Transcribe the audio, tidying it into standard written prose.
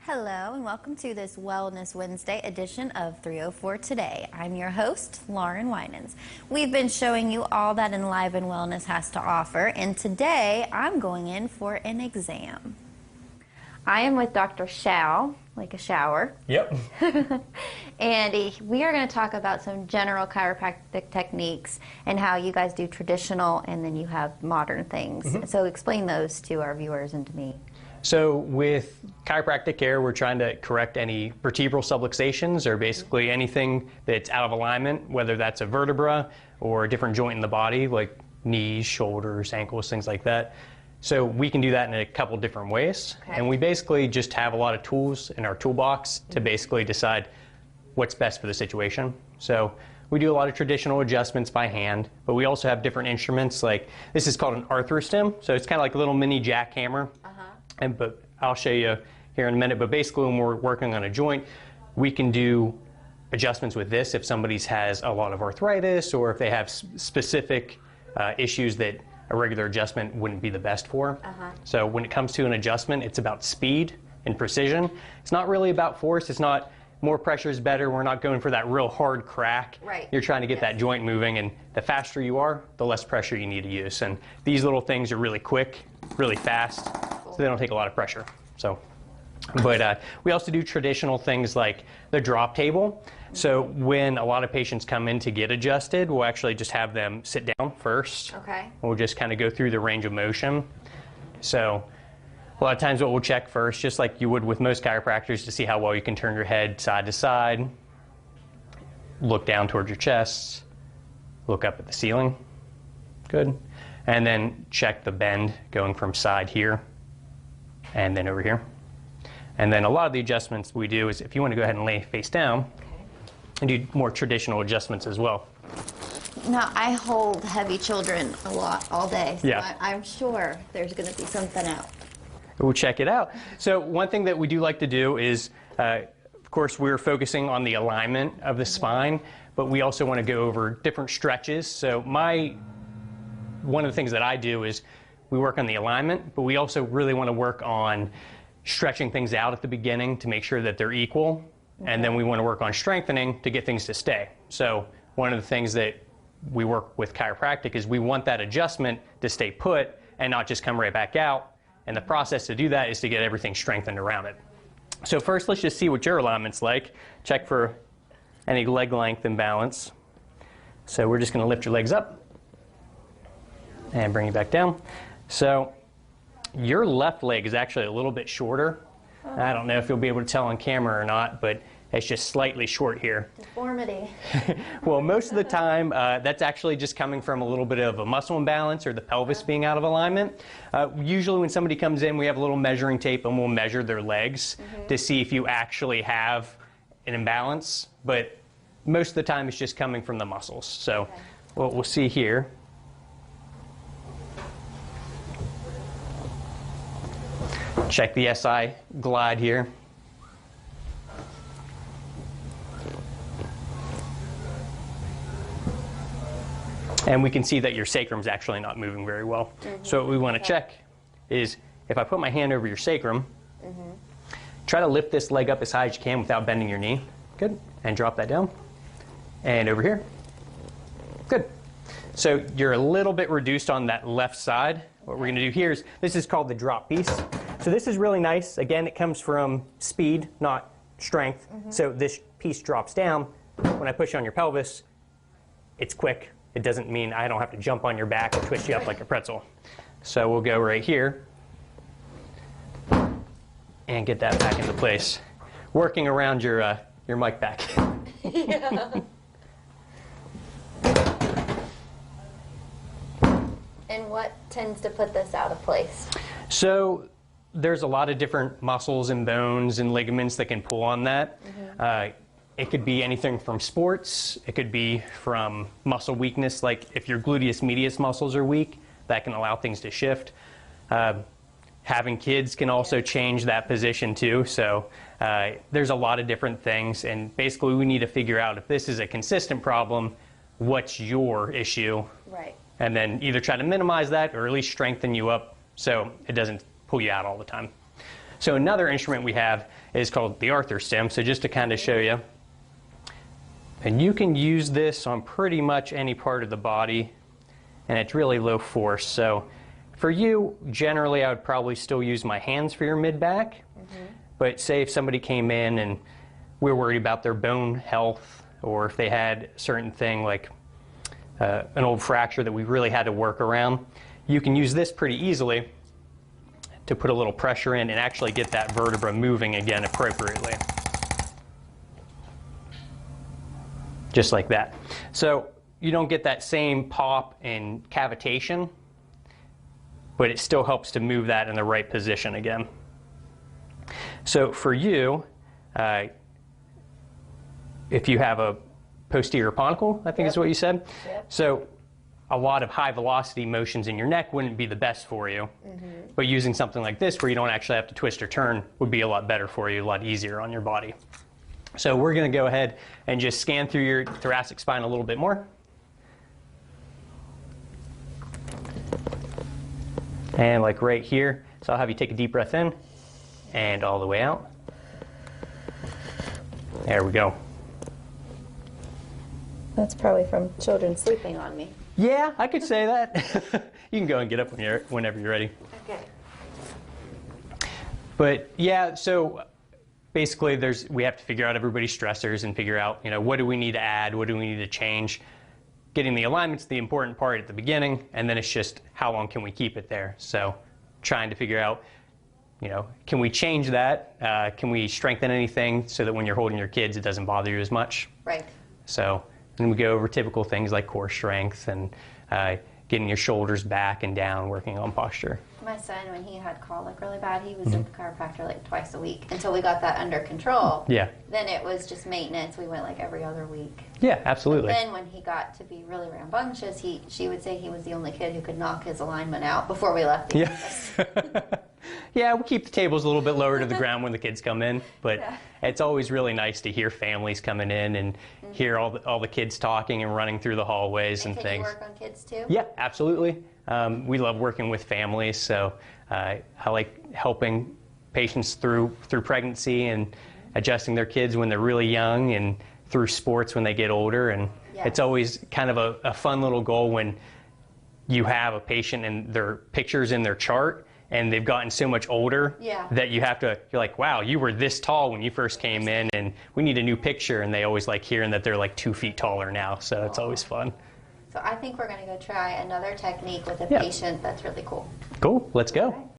Hello and welcome to this Wellness Wednesday edition of 304 Today. I'm your host, Lauren Winans. We've been showing you all that Enliven Wellness has to offer, and today I'm going in for an exam. I am with Dr. Shao, like a shower. Yep. And we are going to talk about some general chiropractic techniques and how you guys do traditional and then you have modern things. So explain those to our viewers and to me. So with chiropractic care, we're trying to correct any vertebral subluxations, or basically anything that's out of alignment, whether that's a vertebra or a different joint in the body, like knees, shoulders, ankles, things like that. So we can do that in a couple different ways. Okay. And we basically just have a lot of tools in our toolbox to basically decide what's best for the situation. So we do a lot of traditional adjustments by hand, but we also have different instruments. Like this is called an arthrostim, so it's kind of like a little mini jackhammer. But I'll show you here in a minute. But basically, when we're working on a joint, we can do adjustments with this if somebody has a lot of arthritis or if they have specific issues that a regular adjustment wouldn't be the best for. So when it comes to an adjustment, it's about speed and precision. It's not really about force. It's not more pressure is better. We're not going for that real hard crack. Right. You're trying to get that joint moving, and the faster you are, the less pressure you need to use. And these little things are really quick, really fast, so they don't take a lot of pressure. So, but we also do traditional things like the drop table. So when a lot of patients come in to get adjusted, we'll actually just have them sit down first. Okay. We'll just kind of go through the range of motion. So a lot of times what we'll check first, just like you would with most chiropractors, to see how well you can turn your head side to side, look down towards your chest, look up at the ceiling. Good. And then check the bend going from side here and then over here. And then a lot of the adjustments we do is if you want to go ahead and lay face down and do more traditional adjustments as well. Now, I hold heavy children a lot all day, so Yeah. I'm sure there's going to be something out. We'll check it out. So one thing that we do like to do is, of course, we're focusing on the alignment of the spine, but we also want to go over different stretches. So one of the things that I do is we work on the alignment, but we also really want to work on stretching things out at the beginning to make sure that they're equal. And then we want to work on strengthening to get things to stay. So one of the things that we work with chiropractic is we want that adjustment to stay put and not just come right back out. And the process to do that is to get everything strengthened around it. So first, let's just see what your alignment's like. Check for any leg length imbalance. So we're just going to lift your legs up and bring you back down. So your left leg is actually a little bit shorter. I don't know if you'll be able to tell on camera or not, but it's just slightly short here. Deformity. Well, most of the time, that's actually just coming from a little bit of a muscle imbalance or the pelvis being out of alignment. Usually when somebody comes in, we have a little measuring tape and we'll measure their legs to see if you actually have an imbalance. But most of the time, it's just coming from the muscles. So what we'll see here. Check the SI glide here. And we can see that your sacrum is actually not moving very well. So what we want to check is if I put my hand over your sacrum, try to lift this leg up as high as you can without bending your knee. Good. And drop that down. And over here. Good. So you're a little bit reduced on that left side. What we're going to do here is, this is called the drop piece. So this is really nice. Again, it comes from speed, not strength. So this piece drops down. When I push on your pelvis, it's quick. It doesn't mean I don't have to jump on your back and twist you up like a pretzel. So we'll go right here and get that back into place. Working around your mic back. Yeah. And what tends to put this out of place? So there's a lot of different muscles and bones and ligaments that can pull on that. It could be anything from sports. It could be from muscle weakness, like if your gluteus medius muscles are weak, that can allow things to shift. Having kids can also change that position too. So there's a lot of different things, and basically we need to figure out if this is a consistent problem, what's your issue? Right. And then either try to minimize that or at least strengthen you up so it doesn't pull you out all the time. So another instrument we have is called the arthro-stim. So just to kind of show you, and you can use this on pretty much any part of the body, and it's really low force. So for you, generally I would probably still use my hands for your mid-back, but say if somebody came in and we're worried about their bone health, or if they had a certain thing like an old fracture that we really had to work around, you can use this pretty easily to put a little pressure in and actually get that vertebra moving again appropriately. Just like that. So you don't get that same pop and cavitation, but it still helps to move that in the right position again. So for you, if you have a posterior ponicle, I think is what you said. So a lot of high velocity motions in your neck wouldn't be the best for you, but using something like this where you don't actually have to twist or turn would be a lot better for you, a lot easier on your body. So we're going to go ahead and just scan through your thoracic spine a little bit more. And like right here, so I'll have you take a deep breath in and all the way out. There we go. That's probably from children sleeping on me. Yeah, I could say that. You can go and get up whenever you're ready. Okay. But yeah, so basically we have to figure out everybody's stressors and figure out, what do we need to add, what do we need to change. Getting the alignment's the important part at the beginning, and then it's just how long can we keep it there. So trying to figure out, can we change that? Can we strengthen anything so that when you're holding your kids it doesn't bother you as much? Right. So then we go over typical things like core strength and getting your shoulders back and down, working on posture. My son, when he had colic really bad, he was at the chiropractor like twice a week until we got that under control. Yeah. Then it was just maintenance. We went like every other week. Yeah, absolutely. And then when he got to be really rambunctious, she would say he was the only kid who could knock his alignment out before we left the office. Yeah, we keep the tables a little bit lower to the ground when the kids come in, but it's always really nice to hear families coming in and hear all the kids talking and running through the hallways and can things. Can you work on kids too? Yeah, absolutely. We love working with families, so I like helping patients through pregnancy and adjusting their kids when they're really young and through sports when they get older. And it's always kind of a fun little goal when you have a patient and their pictures in their chart and they've gotten so much older that you're like, wow, you were this tall when you first came in and we need a new picture. And they always like hearing that they're like 2 feet taller now. So it's always fun. So I think we're going to go try another technique with a patient that's really cool. Cool. Let's go.